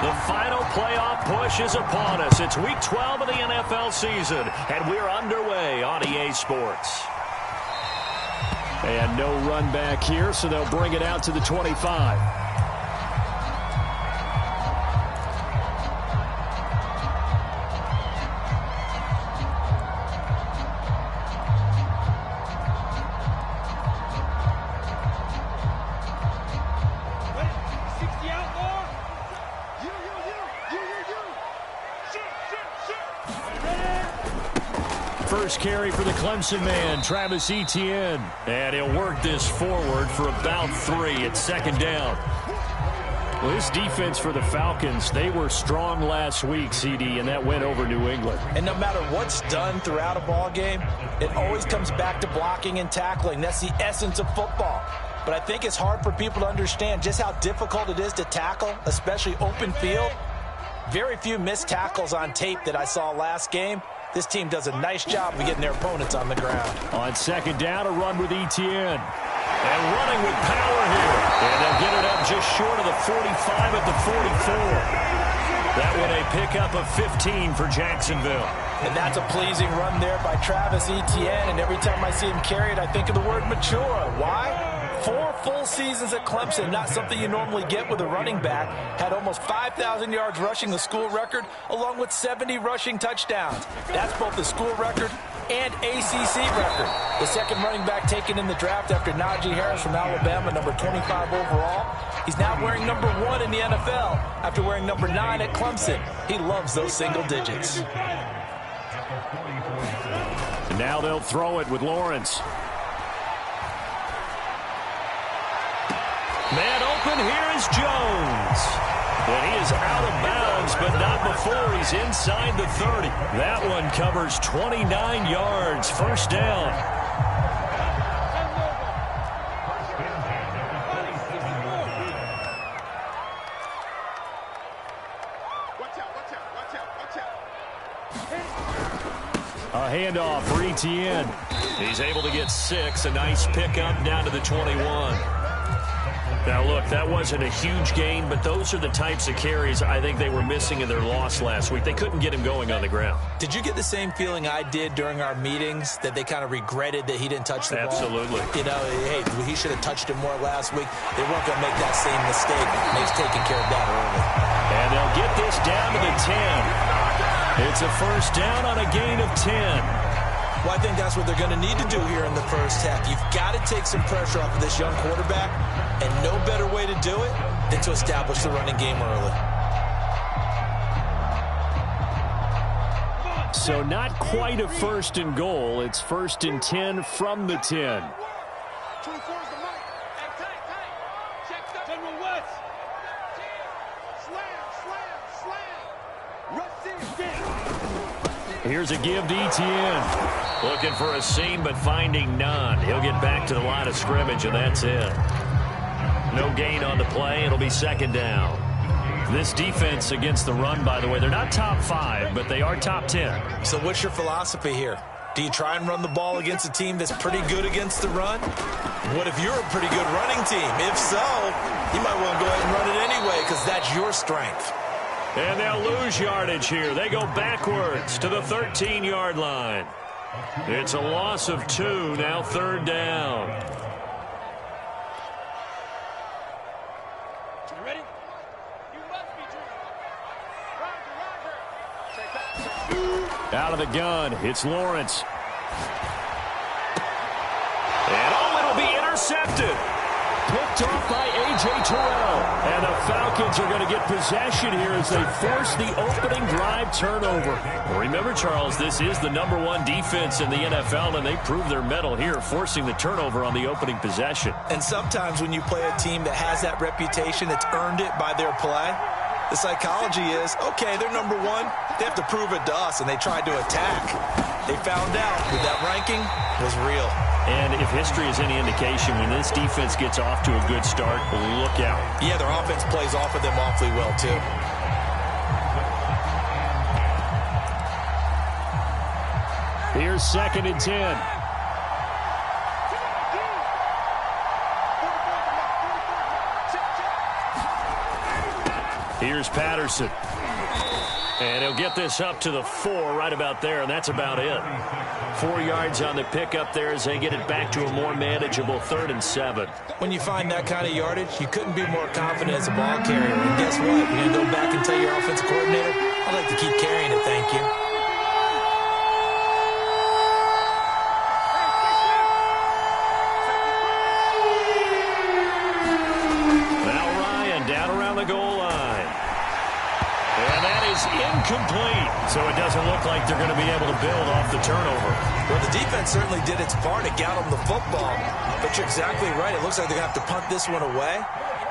The final playoff push is upon us. It's Week 12 of the NFL season, and we're underway on EA Sports. And no run back here, so they'll bring it out to the 25. First carry for the Clemson man, Travis Etienne. And he'll work this forward for about 3 at second down. Well, this defense for the Falcons, they were strong last week, CD, and that went over New England. And no matter what's done throughout a ball game, it always comes back to blocking and tackling. That's the essence of football. But I think it's hard for people to understand just how difficult it is to tackle, especially open field. Very few missed tackles on tape that I saw last game. This team does a nice job of getting their opponents on the ground. On second down, a run with Etienne. And running with power here. And they'll get it up just short of the 45 at the 44. That one a pickup of 15 for Jacksonville. And that's a pleasing run there by Travis Etienne. And every time I see him carry it, I think of the word mature. Why? 4 full seasons at Clemson, not something you normally get with a running back. Had almost 5,000 yards rushing, the school record, along with 70 rushing touchdowns. That's both the school record and ACC record. The second running back taken in the draft after Najee Harris from Alabama, number 25 overall. He's now wearing number 1 in the NFL after wearing number 9 at Clemson. He loves those single digits. Now they'll throw it with Lawrence. Man open, here is Jones. And he is out of bounds, but not before he's inside the 30. That one covers 29 yards, first down. A handoff for Etienne. He's able to get 6, a nice pickup down to the 21. Now, look, that wasn't a huge gain, but those are the types of carries I think they were missing in their loss last week. They couldn't get him going on the ground. Did you get the same feeling I did during our meetings, that they kind of regretted that he didn't touch the ball? Absolutely. You know, hey, he should have touched it more last week. They weren't going to make that same mistake. And he's taking care of that early. And they'll get this down to the 10. It's a first down on a gain of 10. Well, I think that's what they're going to need to do here in the first half. You've got to take some pressure off of this young quarterback, and no better way to do it than to establish the running game early. So not quite a first and goal. It's first and 10 from the 10. Here's a give to Etienne. Looking for a seam, but finding none. He'll get back to the line of scrimmage, and that's it. No gain on the play. It'll be second down. This defense against the run, by the way, they're not top 5, but they are top 10. So what's your philosophy here? Do you try and run the ball against a team that's pretty good against the run? What if you're a pretty good running team? If so, you might want to go ahead and run it anyway, because that's your strength. And they'll lose yardage here. They go backwards to the 13-yard line. It's a loss of 2, now third down. You ready? You must be dreaming. Out of the gun, it's Lawrence. And it'll be intercepted. Picked off by A.J. Terrell. And the Falcons are going to get possession here as they force the opening drive turnover. Remember, Charles, this is the #1 defense in the NFL, and they prove their mettle here, forcing the turnover on the opening possession. And sometimes when you play a team that has that reputation, that's earned it by their play, the psychology is, okay, they're #1. They have to prove it to us, and they tried to attack. They found out that that ranking was real. And if history is any indication, when this defense gets off to a good start, look out. Yeah, their offense plays off of them awfully well, too. Here's second and 10. Here's Patterson. And he'll get this up to the 4 right about there, and that's about it. 4 yards on the pickup there as they get it back to a more manageable 3rd and 7. When you find that kind of yardage, you couldn't be more confident as a ball carrier. And guess what? You're going to go back and tell your offensive coordinator, I'd like to keep carrying it, thank you. Incomplete. So it doesn't look like they're going to be able to build off the turnover. Well, the defense certainly did its part to get them the football. But you're exactly right. It looks like they're going to have to punt this one away.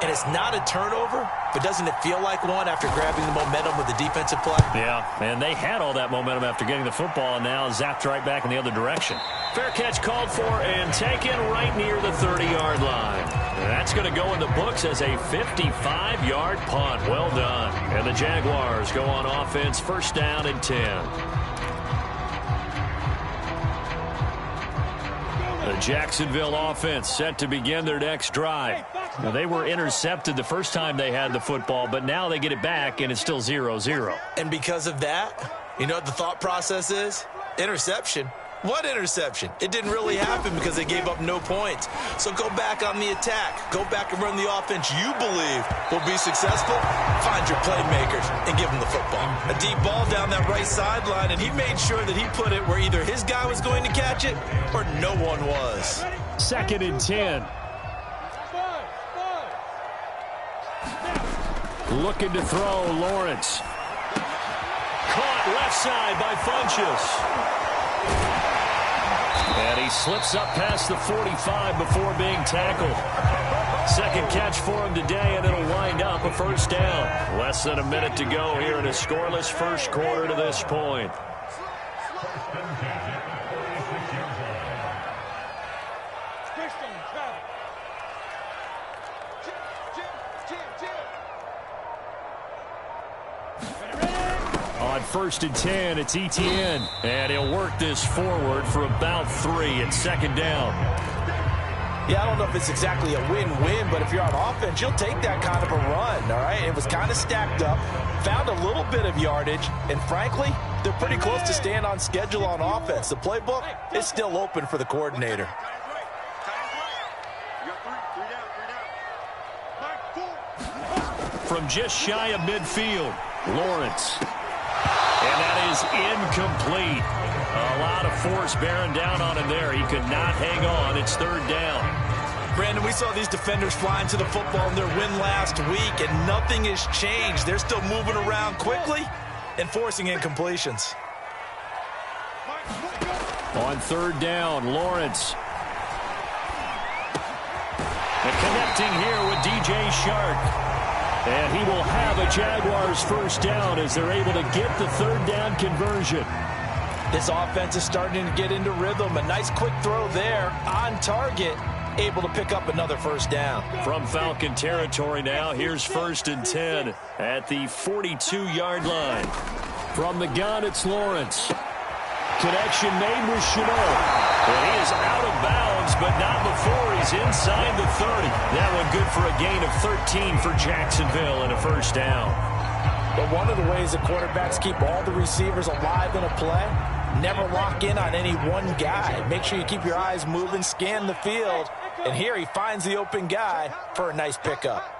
And it's not a turnover, but doesn't it feel like one after grabbing the momentum with the defensive play? Yeah, and they had all that momentum after getting the football, and now zapped right back in the other direction. Fair catch called for and taken right near the 30-yard line. And that's going to go in the books as a 55-yard punt. Well done. And the Jaguars go on offense, 1st down and 10. The Jacksonville offense set to begin their next drive. Now, they were intercepted the first time they had the football, but now they get it back, and it's still 0-0. And because of that, you know what the thought process is? Interception. What interception? It didn't really happen because they gave up no points. So go back on the attack. Go back and run the offense you believe will be successful. Find your playmakers and give them the football. A deep ball down that right sideline, and he made sure that he put it where either his guy was going to catch it or no one was. 2nd and 10. Looking to throw, Lawrence. Caught left side by Funchess. And he slips up past the 45 before being tackled. 2nd catch for him today, and it'll wind up a 1st down. Less than a minute to go here in a scoreless 1st quarter to this point. On 1st and 10, it's Etienne. And he'll work this forward for about 3 at 2nd down. Yeah, I don't know if it's exactly a win-win, but if you're on offense, you'll take that kind of a run, all right? It was kind of stacked up, found a little bit of yardage, and frankly, they're pretty close to staying on schedule on offense. The playbook is still open for the coordinator. From just shy of midfield, Lawrence. And that is incomplete. A lot of force bearing down on him there. He could not hang on. It's 3rd down. Brandon, we saw these defenders flying to the football in their win last week, and nothing has changed. They're still moving around quickly and forcing incompletions. On 3rd down, Lawrence. And connecting here with DJ Shark. And he will have a Jaguars 1st down as they're able to get the 3rd down conversion. This offense is starting to get into rhythm. A nice quick throw there on target, able to pick up another 1st down. From Falcon territory now, here's 1st and 10 at the 42-yard line. From the gun, it's Lawrence. Connection made with Chenault. And he is out of bounds, but not before he's inside the 30. That one good for a gain of 13 for Jacksonville and a 1st down. But one of the ways that quarterbacks keep all the receivers alive in a play, never lock in on any one guy. Make sure you keep your eyes moving, scan the field, and here he finds the open guy for a nice pickup.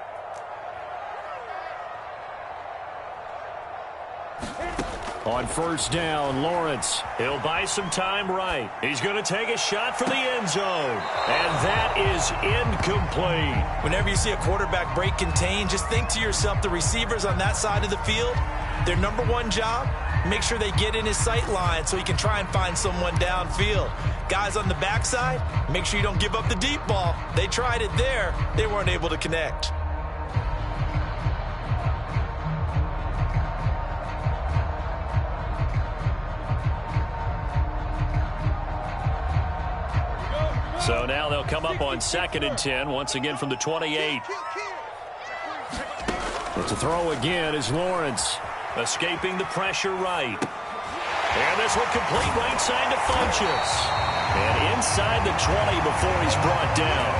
On 1st down, Lawrence. He'll buy some time right. He's going to take a shot for the end zone. And that is incomplete. Whenever you see a quarterback break contain, just think to yourself, the receivers on that side of the field, their number one job, make sure they get in his sight line so he can try and find someone downfield. Guys on the backside, make sure you don't give up the deep ball. They tried it there. They weren't able to connect. So now they'll come up on 2nd and 10, once again from the 28. But to throw again is Lawrence, escaping the pressure right. And this one complete right side to Funchess. And inside the 20 before he's brought down.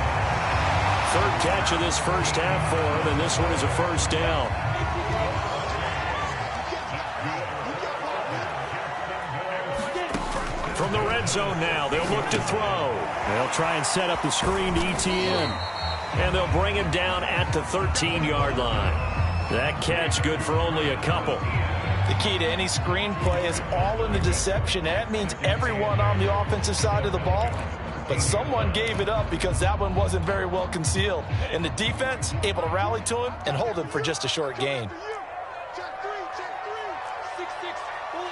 third catch of this first half for him, and this one is a first down. From the red zone now, they'll look to throw. They'll try and set up the screen to ETN. And they'll bring him down at the 13-yard line. That catch good for only a couple. The key to any screen play is all in the deception. That means everyone on the offensive side of the ball. But someone gave it up because that one wasn't very well concealed. And the defense able to rally to him and hold him for just a short gain. Check three. 6-6, bullet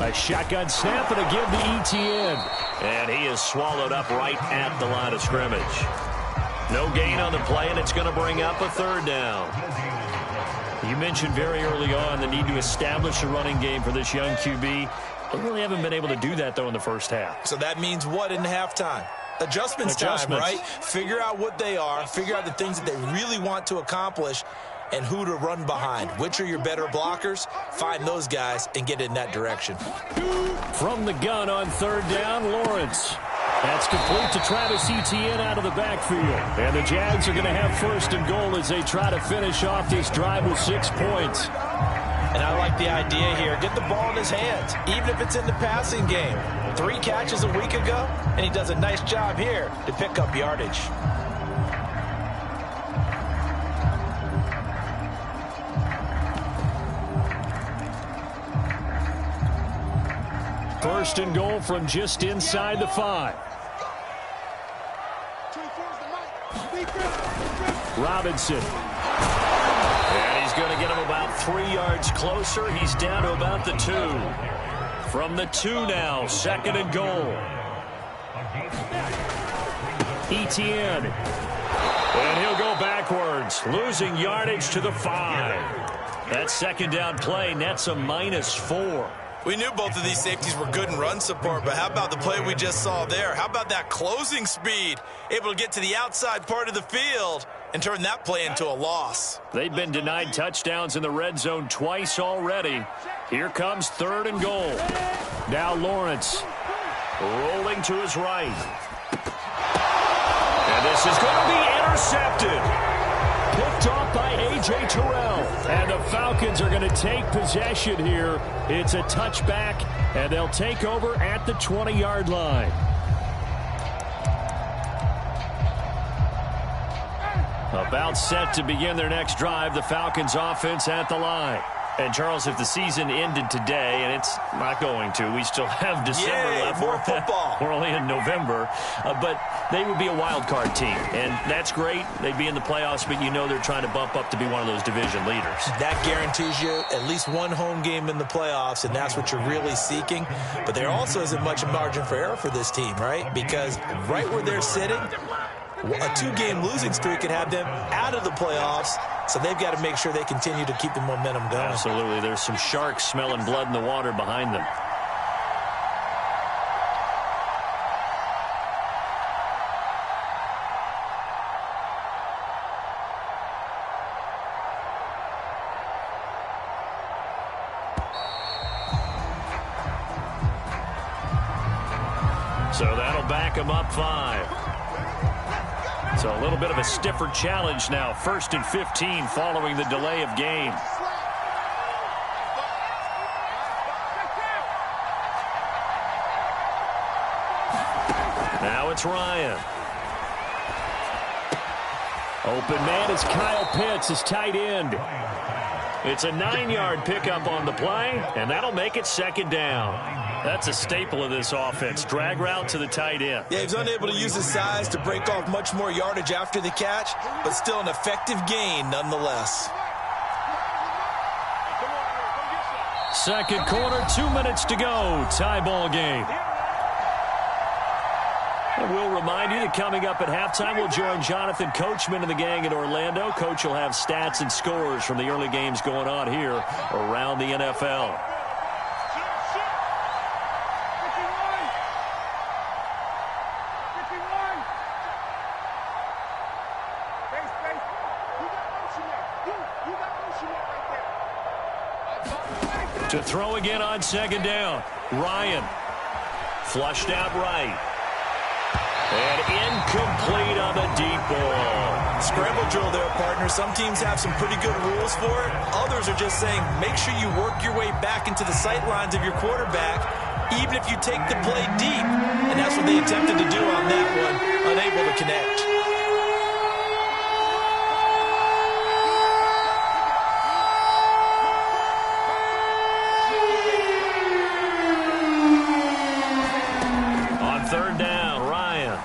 A shotgun snap and a give to ETN. And he is swallowed up right at the line of scrimmage. No gain on the play, and it's going to bring up a third down. You mentioned very early on the need to establish a running game for this young QB. They really haven't been able to do that, though, in the first half. So that means what in halftime? Adjustments time, right? Figure out what they are, figure out the things that they really want to accomplish, and who to run behind. Which are your better blockers? Find those guys and get in that direction. From the gun on third down, Lawrence. That's complete to Travis Etienne out of the backfield. And the Jags are going to have first and goal as they try to finish off this drive with 6 points. And I like the idea here. Get the ball in his hands, even if it's in the passing game. 3 catches a week ago, and he does a nice job here to pick up yardage. First and goal from just inside the 5. Robinson. And he's going to get him about 3 yards closer. He's down to about the 2. From the 2 now, second and goal. Etienne. And he'll go backwards, losing yardage to the 5. That second down play nets a -4. We knew both of these safeties were good in run support, but how about the play we just saw there? How about that closing speed? Able to get to the outside part of the field and turn that play into a loss. They've been denied touchdowns in the red zone twice already. Here comes third and goal. Now Lawrence rolling to his right. And this is going to be intercepted. Picked off by A.J. Terrell. And the Falcons are going to take possession here. It's a touchback, and they'll take over at the 20-yard line. About set to begin their next drive, the Falcons offense at the line. And, Charles, if the season ended today, and it's not going to, we still have December left. More football. We're only in November. But they would be a wild card team, and that's great. They'd be in the playoffs, but you know they're trying to bump up to be one of those division leaders. That guarantees you at least one home game in the playoffs, and that's what you're really seeking. But there also isn't much margin for error for this team, right? Because right where they're sitting, a 2-game losing streak could have them out of the playoffs. So they've got to make sure they continue to keep the momentum going. Absolutely. There's some sharks smelling blood in the water behind them. So that'll back them up 5. So a little bit of a stiffer challenge now. 1st and 15 following the delay of game. Now it's Ryan. Open man is Kyle Pitts, his tight end. It's a 9-yard pickup on the play, and that'll make it second down. That's a staple of this offense. Drag route to the tight end. Yeah, he's unable to use his size to break off much more yardage after the catch, but still an effective gain nonetheless. Second quarter, 2 minutes to go. Tie ball game. And we'll remind you that coming up at halftime, we'll join Jonathan Coachman and the gang in Orlando. Coach will have stats and scores from the early games going on here around the NFL. To throw again on second down. Ryan flushed out right. And incomplete on the deep ball. Scramble drill there, partner. Some teams have some pretty good rules for it. Others are just saying make sure you work your way back into the sight lines of your quarterback, even if you take the play deep. And that's what they attempted to do on that one, unable to connect. On third down, Ryan.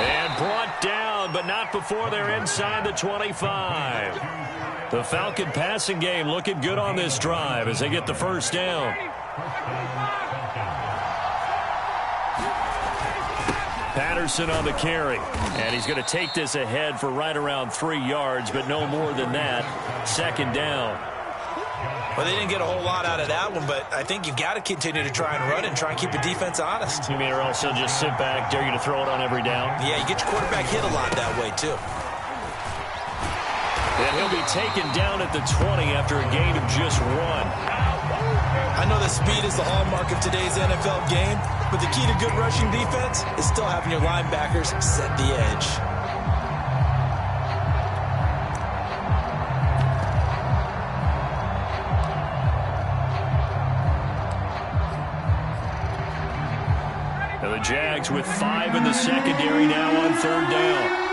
And brought down, but not before they're inside the 25. The Falcon passing game looking good on this drive as they get the first down. Patterson on the carry. And he's going to take this ahead for right around 3 yards, but no more than that. Second down. Well, they didn't get a whole lot out of that one, but I think you've got to continue to try and run and try and keep the defense honest. You mean or else they'll just sit back, dare you to throw it on every down? Yeah, you get your quarterback hit a lot that way, too. And he'll be taken down at the 20 after a gain of just 1. I know that speed is the hallmark of today's NFL game, but the key to good rushing defense is still having your linebackers set the edge. Now the Jags with 5 in the secondary now on third down.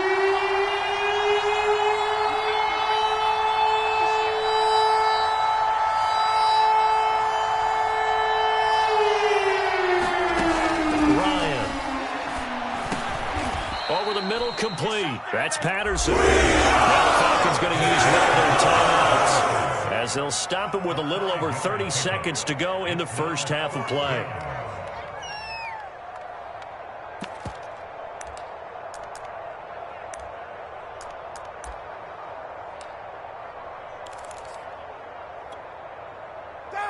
Complete. That's Patterson. Now the Falcons going to use one of their timeouts as they'll stop it with a little over 30 seconds to go in the first half of play.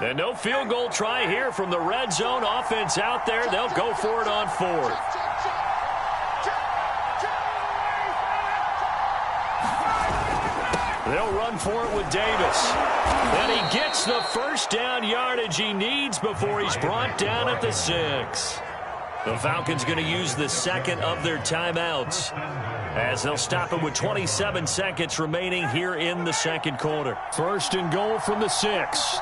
And no field goal try here from the red zone. Offense out there. They'll go for it on fourth. They'll run for it with Davis. And he gets the first down yardage he needs before he's brought down at the 6. The Falcons going to use the second of their timeouts as they'll stop it with 27 seconds remaining here in the second quarter. First and goal from the 6.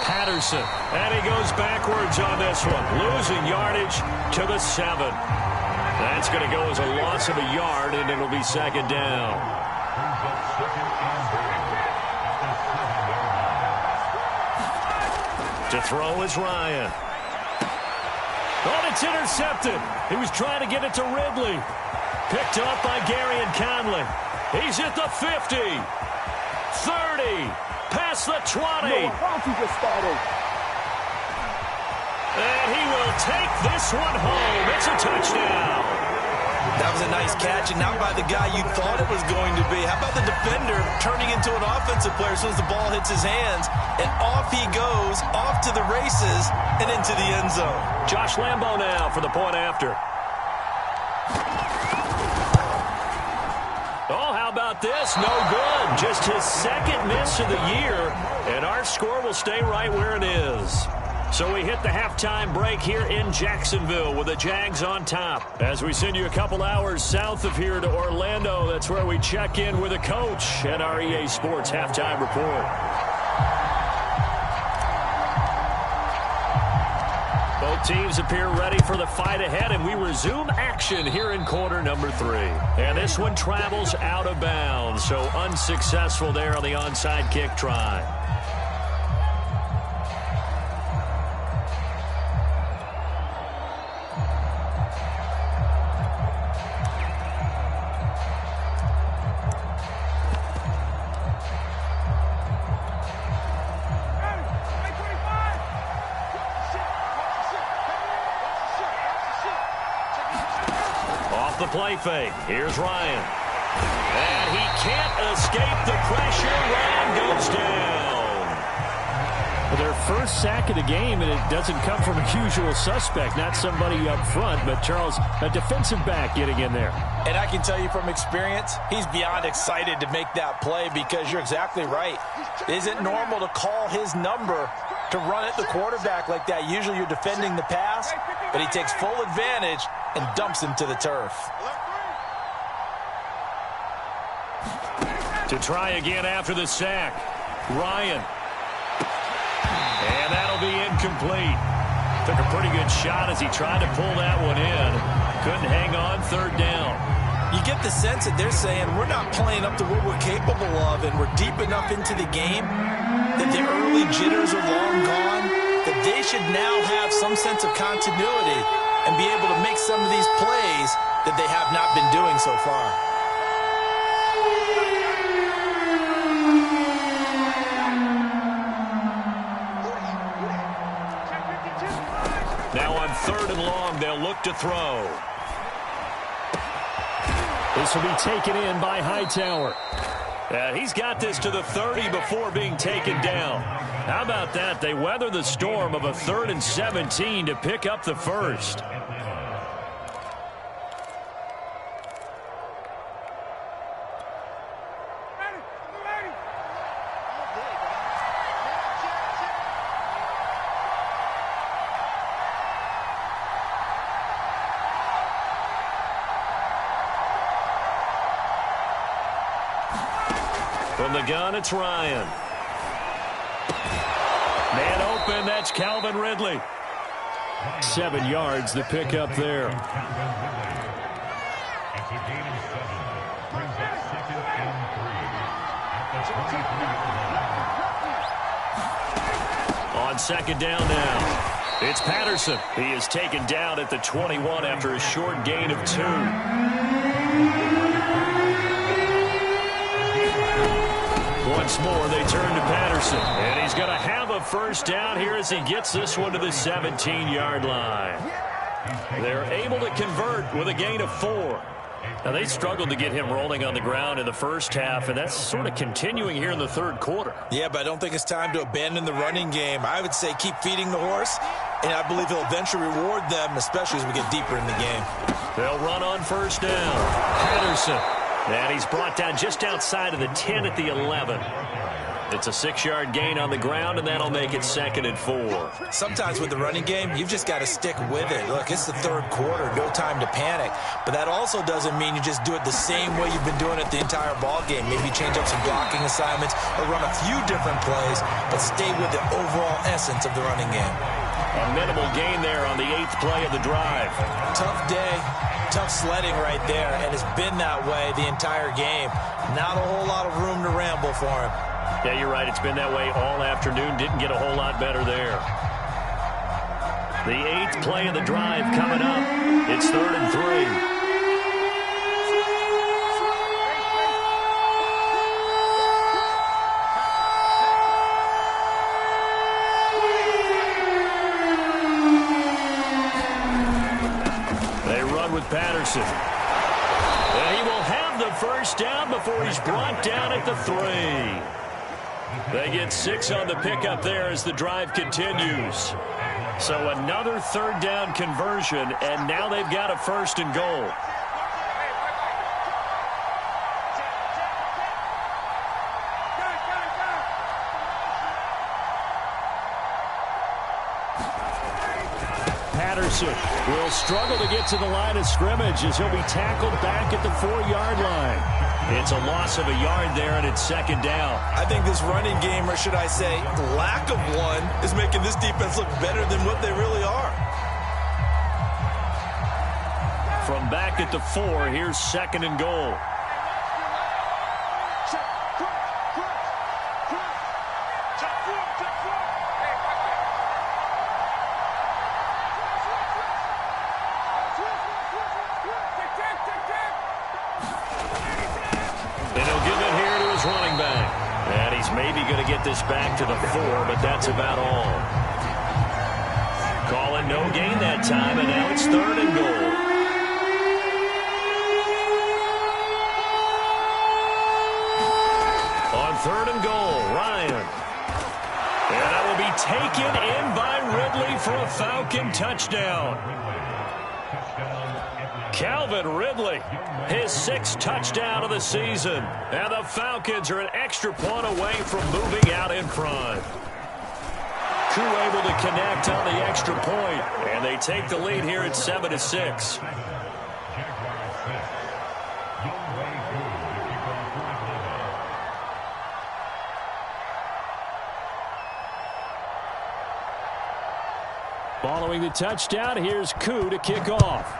Patterson, and he goes backwards on this one, losing yardage to the 7. That's going to go as a loss of a yard, and it'll be second down. To throw is Ryan. Oh, it's intercepted. He was trying to get it to Ridley. Picked up by Gary and Conley. He's at the 50. 30. Past the 20. And he will take this one home. It's a touchdown. That was a nice catch, and not by the guy you thought it was going to be. How about the defender turning into an offensive player as soon as the ball hits his hands, and off he goes, off to the races, and into the end zone. Josh Lambo now for the point after. Oh, how about this? No good. Just his second miss of the year, and our score will stay right where it is. So we hit the halftime break here in Jacksonville with the Jags on top. As we send you a couple hours south of here to Orlando, that's where we check in with a coach at our EA Sports Halftime Report. Both teams appear ready for the fight ahead, and we resume action here in quarter number 3. And this one travels out of bounds, so unsuccessful there on the onside kick try. Play fake. Here's Ryan. And he can't escape the pressure. Ryan goes down. Their first sack of the game, and it doesn't come from a usual suspect, not somebody up front, but Charles, a defensive back getting in there. And I can tell you from experience, he's beyond excited to make that play because you're exactly right. It isn't normal to call his number to run at the quarterback like that. Usually you're defending the pass, but he takes full advantage and dumps him to the turf. To try again after the sack, Ryan. And that'll be incomplete. Took a pretty good shot as he tried to pull that one in. Couldn't hang on, third down. You get the sense that they're saying we're not playing up to what we're capable of, and we're deep enough into the game that the early jitters are long gone, that they should now have some sense of continuity and be able to make some of these plays that they have not been doing so far. Now on third and long, they'll look to throw. This will be taken in by Hightower. He's got this to the 30 before being taken down. How about that? They weather the storm of a 3rd and 17 to pick up the first. From the gun, it's Ryan. Man open, that's Calvin Ridley. 7 yards, the pickup there. On second down now, it's Patterson. He is taken down at the 21 after a short gain of 2. Once more, they turn to Patterson. And he's going to have a first down here as he gets this one to the 17-yard line. They're able to convert with a gain of 4. Now, they struggled to get him rolling on the ground in the first half, and that's sort of continuing here in the third quarter. Yeah, but I don't think it's time to abandon the running game. I would say keep feeding the horse, and I believe he'll eventually reward them, especially as we get deeper in the game. They'll run on first down. Patterson. And he's brought down just outside of the 10 at the 11. It's a 6-yard gain on the ground, and that'll make it 2nd and 4. Sometimes with the running game, you've just got to stick with it. Look, it's the third quarter, no time to panic. But that also doesn't mean you just do it the same way you've been doing it the entire ball game. Maybe change up some blocking assignments or run a few different plays, but stay with the overall essence of the running game. A minimal gain there on the 8th play of the drive. Tough day, tough sledding right there, and it's been that way the entire game. Not a whole lot of room to ramble for him. Yeah, you're right. It's been that way all afternoon. Didn't get a whole lot better there. The 8th play of the drive coming up. It's 3rd and 3. Patterson. And he will have the first down before he's brought down at the 3. They get 6 on the pickup there as the drive continues. So another 3rd down conversion, and now they've got a 1st and goal. Patterson will struggle to get to the line of scrimmage as he'll be tackled back at the 4-yard line. It's a loss of a yard there, and it's 2nd down. I think this running game, or should I say lack of one, is making this defense look better than what they really are. From back at the 4, here's 2nd and goal. Maybe going to get this back to the 4, but that's about all. Calling no gain that time, and now it's 3rd and goal. On 3rd and goal, Ryan. And that will be be taken in by Ridley for a Falcon touchdown. Calvin Ridley, his 6th touchdown of the season. And the Falcons are an extra point away from moving out in front. Crew able to connect on the extra point, and they take the lead here at 7-6. Following the touchdown, here's Koo to kick off.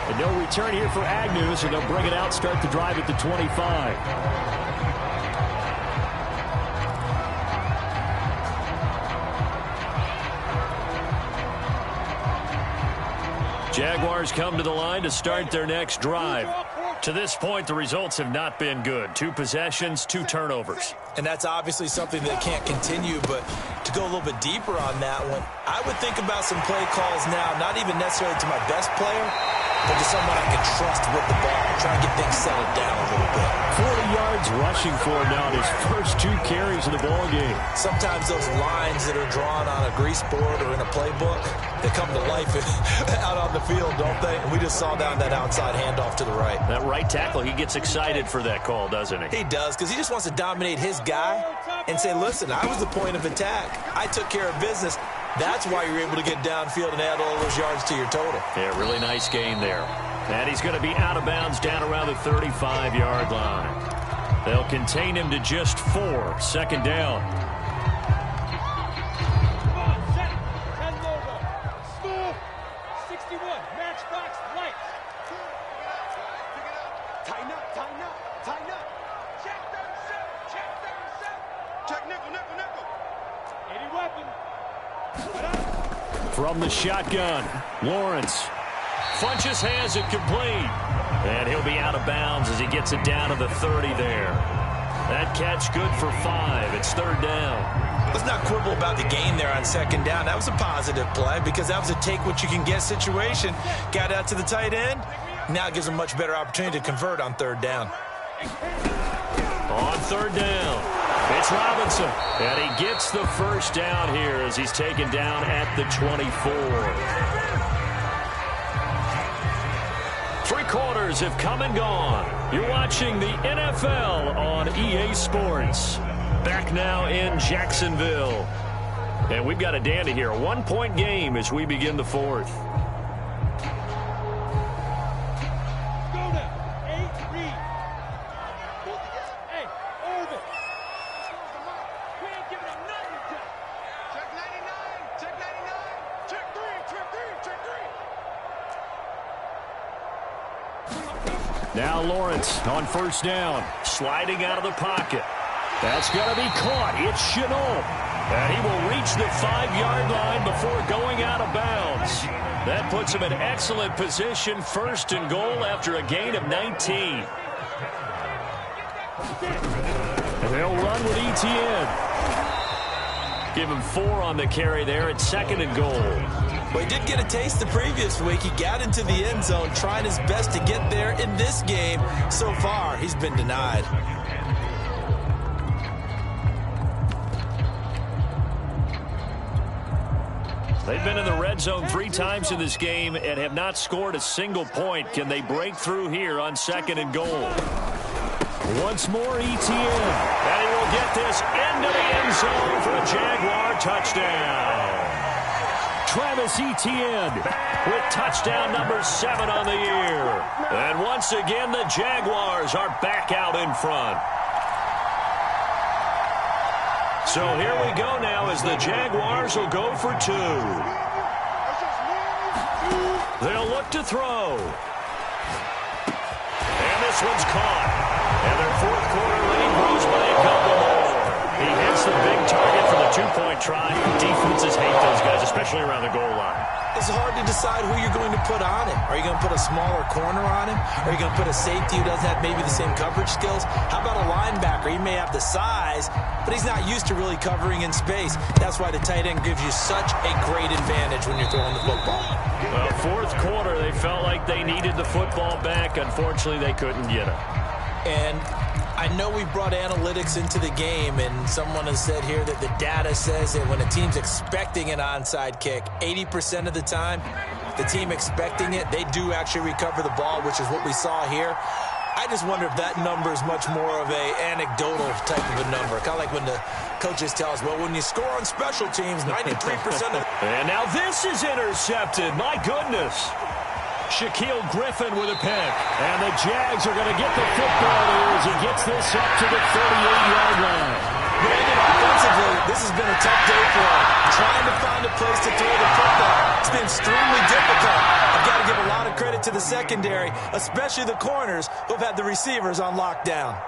And no return here for Agnew, so they'll bring it out, start the drive at the 25. Jaguars come to the line to start their next drive. To this point, the results have not been good. 2 possessions, 2 turnovers. And that's obviously something that can't continue, but to go a little bit deeper on that one, I would think about some play calls now, not even necessarily to my best player, but to someone I can trust with the ball. Try to get things settled down a little bit. 40 yards rushing for him now in his first 2 carries of the ball game. Sometimes those lines that are drawn on a grease board or in a playbook, they come to life out on the field, don't they? And we just saw down that outside handoff to the right. That right tackle, he gets excited for that call, doesn't he? He does, because he just wants to dominate his guy and say, listen, I was the point of attack. I took care of business. That's why you're able to get downfield and add all those yards to your total. Yeah, really nice game there. And he's going to be out of bounds down around the 35-yard line. They'll contain him to just 4. 2nd down. Come on, set. 10 logo. School. 61. Matchbox lights. Tighten up, tighten up, tighten up. Check 37, check 37. Check nickel, nickel, nickel. Any weapon. From the shotgun, Lawrence. Funches has it complete. And he'll be out of bounds as he gets it down to the 30 there. That catch good for 5. It's 3rd down. Let's not quibble about the gain there on 2nd down. That was a positive play because that was a take-what-you-can-get situation. Got out to the tight end. Now it gives him a much better opportunity to convert on 3rd down. On 3rd down, it's Robinson. And he gets the 1st down here as he's taken down at the 24. 3 quarters have come and gone. You're watching the NFL on EA Sports. Back now in Jacksonville. And we've got a dandy here. A 1-point game as we begin the 4th. Go now. 8, read. Hey, over. We ain't giving him nothing to do. Check 99, check 99. Check 3, check 3, check 3. Now Lawrence on 1st down. Sliding out of the pocket. That's going to be caught. It's Chenault. And he will reach the 5-yard line before going out of bounds. That puts him in excellent position. 1st and goal after a gain of 19. And they'll run with Etienne. Give him 4 on the carry there at 2nd and goal. Well, he did get a taste the previous week. He got into the end zone, trying his best to get there in this game. So far, he's been denied. They've been in the red zone 3 times in this game and have not scored a single point. Can they break through here on 2nd and goal? Once more, Etienne. And he will get this into the end zone for a Jaguar touchdown. Travis Etienne with touchdown number 7 on the year. And once again, the Jaguars are back out in front. So here we go now as the Jaguars will go for 2. They'll look to throw. And this one's caught. And their 4th quarter lead grows by a couple more. He hits the big target for the 2-point try. Defenses hate those guys, especially around the goal line. It's hard to decide who you're going to put on him. Are you going to put a smaller corner on him? Are you going to put a safety who doesn't have maybe the same coverage skills? How about a linebacker? He may have the size, but he's not used to really covering in space. That's why the tight end gives you such a great advantage when you're throwing the football. Well, 4th quarter, they felt like they needed the football back. Unfortunately, they couldn't get it. And I know we brought analytics into the game, and someone has said here that the data says that when a team's expecting an onside kick, 80% of the time, the team expecting it, they do actually recover the ball, which is what we saw here. I just wonder if that number is much more of a anecdotal type of a number. Kind of like when the coaches tell us, well, when you score on special teams, 93% of... And now this is intercepted. My goodness. Shaquille Griffin with a pick. And the Jags are going to get the football here as he gets this up to the 38-yard line. Brandon, offensively, this has been a tough day for him. Trying to find a place to throw the football. It's been extremely difficult. I've got to give a lot of credit to the secondary, especially the corners who have had the receivers on lockdown.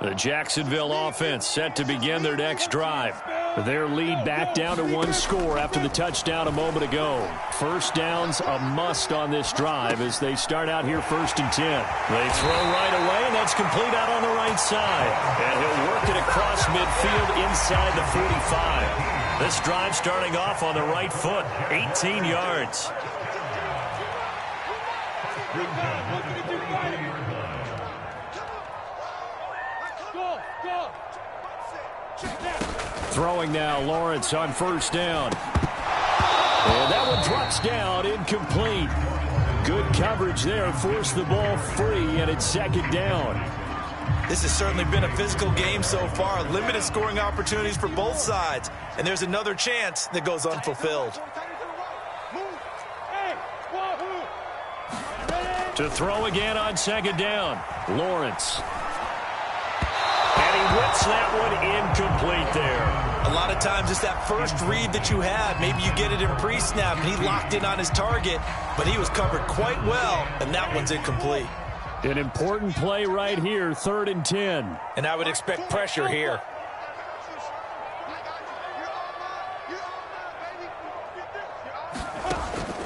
The Jacksonville offense set to begin their next drive. Their lead back down to one score after the touchdown a moment ago. First down's a must on this drive as they start out here 1st and 10. They throw right away, and that's complete out on the right side. And he'll work it across midfield inside the 45. This drive starting off on the right foot, 18 yards. Throwing now, Lawrence on 1st down. And that one drops down, incomplete. Good coverage there, forced the ball free, and it's 2nd down. This has certainly been a physical game so far. Limited scoring opportunities for both sides. And there's another chance that goes unfulfilled. To throw again on 2nd down, Lawrence. And he whips that one incomplete there. A lot of times it's that first read that you have. Maybe you get it in pre-snap, and he locked in on his target, but he was covered quite well, and that one's incomplete. An important play right here, 3rd and 10. And I would expect pressure here.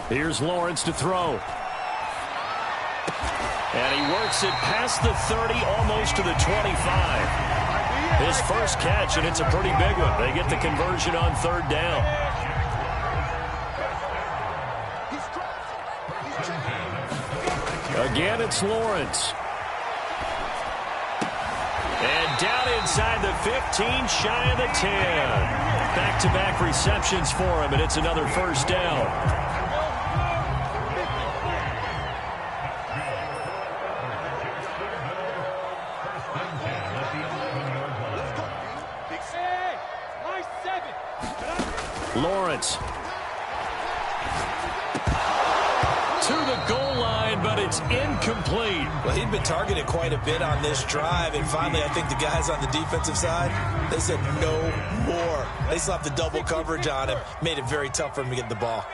Here's Lawrence to throw. And he works it past the 30, almost to the 25. His first catch, and it's a pretty big one. They get the conversion on 3rd down. Again, it's Lawrence. And down inside the 15, shy of the 10. Back-to-back receptions for him, and it's another 1st down. Lawrence to the goal line, but it's incomplete. Well, he'd been targeted quite a bit on this drive, and finally I think the guys on the defensive side, they said no more. They slapped the double coverage on him, made it very tough for him to get the ball.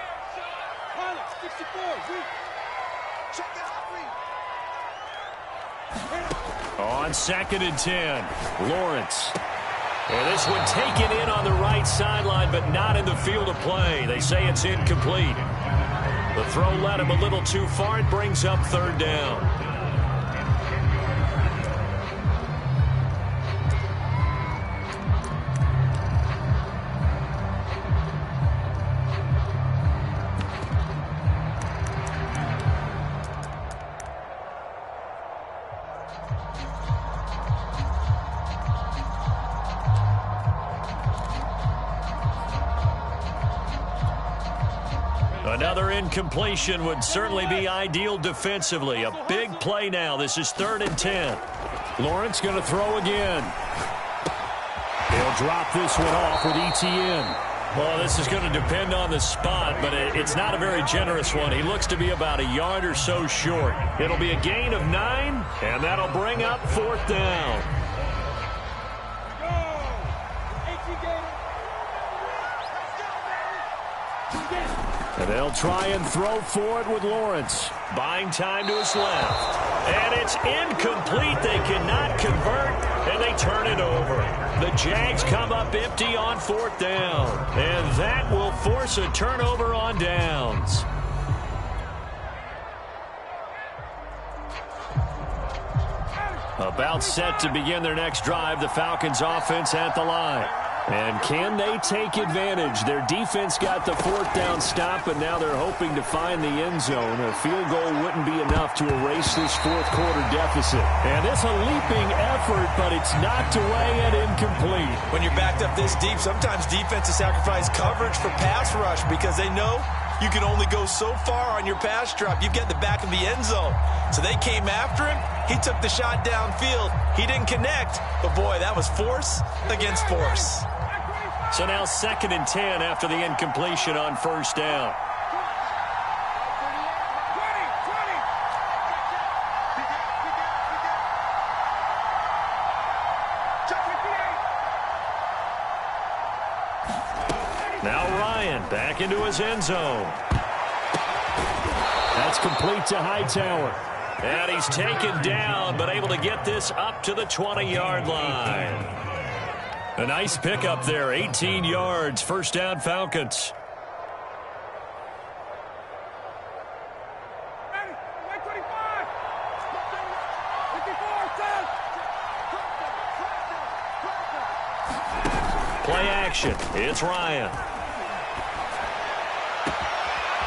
On 2nd and 10, Lawrence. And this one taken in on the right sideline, but not in the field of play. They say it's incomplete. The throw led him a little too far. It brings up 3rd down. Another incompletion would certainly be ideal defensively. A big play now. This is 3rd and 10. Lawrence going to throw again. He'll drop this one off with ETN. Well, this is going to depend on the spot, but it's not a very generous one. He looks to be about a yard or so short. It'll be a gain of 9, and that'll bring up 4th down. And they'll try and throw for it with Lawrence. Buying time to his left. And it's incomplete. They cannot convert, and they turn it over. The Jags come up empty on 4th down. And that will force a turnover on downs. About set to begin their next drive. The Falcons offense at the line. And can they take advantage? Their defense got the fourth down stop, and now they're hoping to find the end zone. A field goal wouldn't be enough to erase this fourth quarter deficit. And it's a leaping effort, but it's knocked away and incomplete. When you're backed up this deep, sometimes defenses sacrifice coverage for pass rush because they know you can only go so far on your pass drop. You've got the back of the end zone. So they came after him. He took the shot downfield. He didn't connect. But, boy, that was force against force. So now 2nd and 10 after the incompletion on first down. Now Ryan back into his end zone. That's complete to Hightower. And he's taken down, but able to get this up to the 20-yard line. A nice pickup there, 18 yards, first down Falcons. Play action, it's Ryan.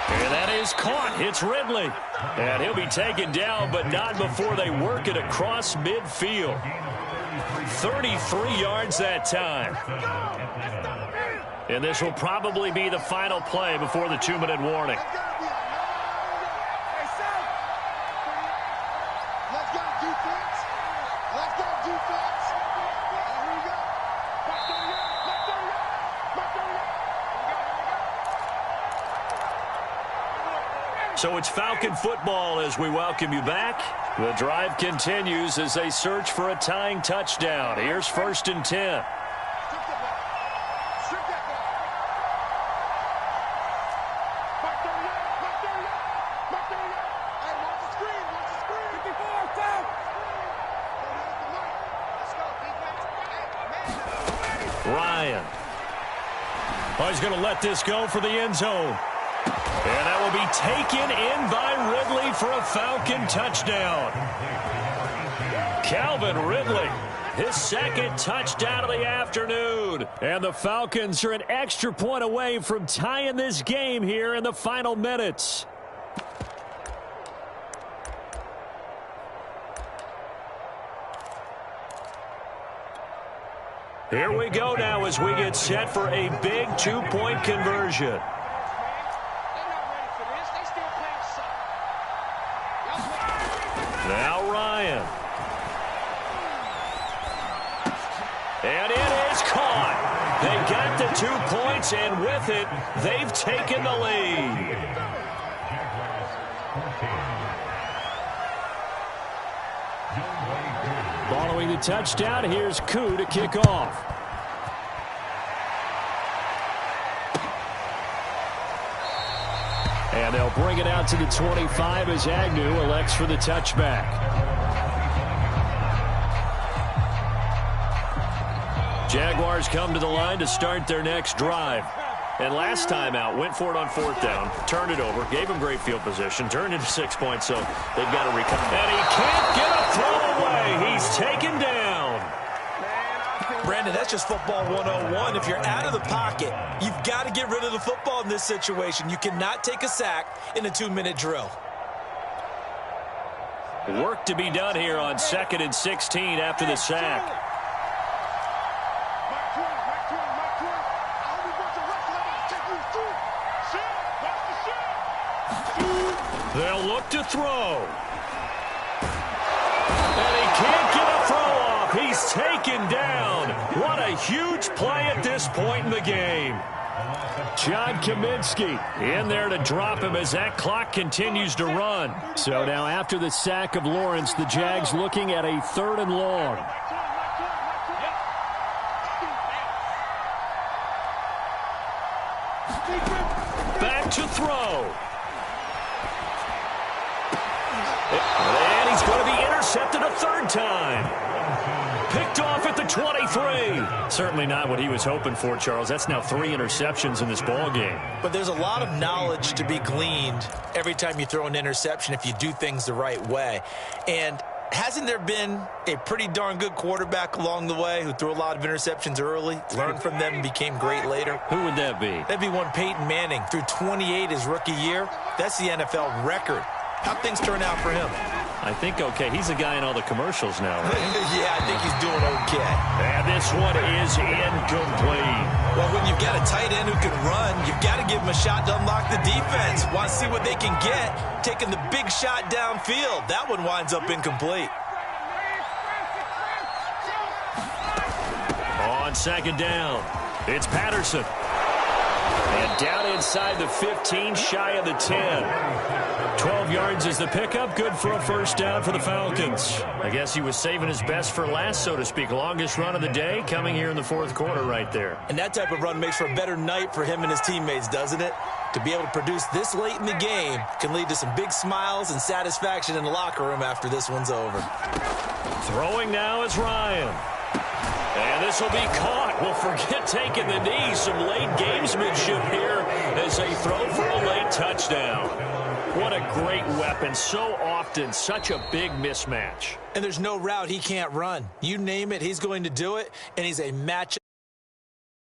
And that is caught, it's Ridley. And he'll be taken down, but not before they work it across midfield. 33 yards that time. And this will probably be the final play before the 2-minute warning. So it's Falcon football as we welcome you back. The drive continues as they search for a tying touchdown. Here's 1st and 10. Ryan. Oh, he's going to let this go for the end zone. And that will be taken in by Ridley for a Falcon touchdown. Calvin Ridley, his 2nd touchdown of the afternoon. And the Falcons are an extra point away from tying this game here in the final minutes. Here we go now as we get set for a big 2-point conversion. Now Ryan. And it is caught. They got the 2 points, and with it, they've taken the lead. Following the touchdown, here's Koo to kick off. And they'll bring it out to the 25 as Agnew elects for the touchback. Jaguars come to the line to start their next drive. And last time out, went for it on 4th down, turned it over, gave him great field position, turned into 6 points, so they've got to recover. And he can't get a throw away. He's taken down. Brandon, that's just football 101. If you're out of the pocket, you've got to get rid of the football in this situation. You cannot take a sack in a 2-minute drill. Work to be done here on 2nd and 16 after the sack. They'll look to throw. And he can't get a throw off. He's taken down. What a huge play at this point in the game. John Kaminsky in there to drop him as that clock continues to run. So now after the sack of Lawrence, the Jags looking at a 3rd and long. Back to throw. And he's going to be intercepted a 3rd time. Picked off at the 23. Certainly not what he was hoping for, Charles. That's now 3 interceptions in this ball game. But there's a lot of knowledge to be gleaned every time you throw an interception if you do things the right way. And hasn't there been a pretty darn good quarterback along the way who threw a lot of interceptions early, learned from them, and became great later? Who would that be? That'd be one Peyton Manning. Threw 28 his rookie year. That's the NFL record. How'd things turn out for him? I think okay. He's the guy in all the commercials now, right? Yeah, I think he's doing okay. And this one is incomplete. Well, when you've got a tight end who can run, you've got to give him a shot to unlock the defense. Want to see what they can get, taking the big shot downfield. That one winds up incomplete. On second down, it's Patterson. And down inside the 15, shy of the 10. 12 yards is the pickup. Good for a first down for the Falcons. I guess he was saving his best for last, so to speak. Longest run of the day coming here in the fourth quarter right there. And that type of run makes for a better night for him and his teammates, doesn't it? To be able to produce this late in the game can lead to some big smiles and satisfaction in the locker room after this one's over. Throwing now is Ryan. And this will be caught. Well, forget taking the knee. Some late gamesmanship here as they throw for a late touchdown. What a great weapon. So often, such a big mismatch. And there's no route he can't run. You name it, he's going to do it, and he's a match.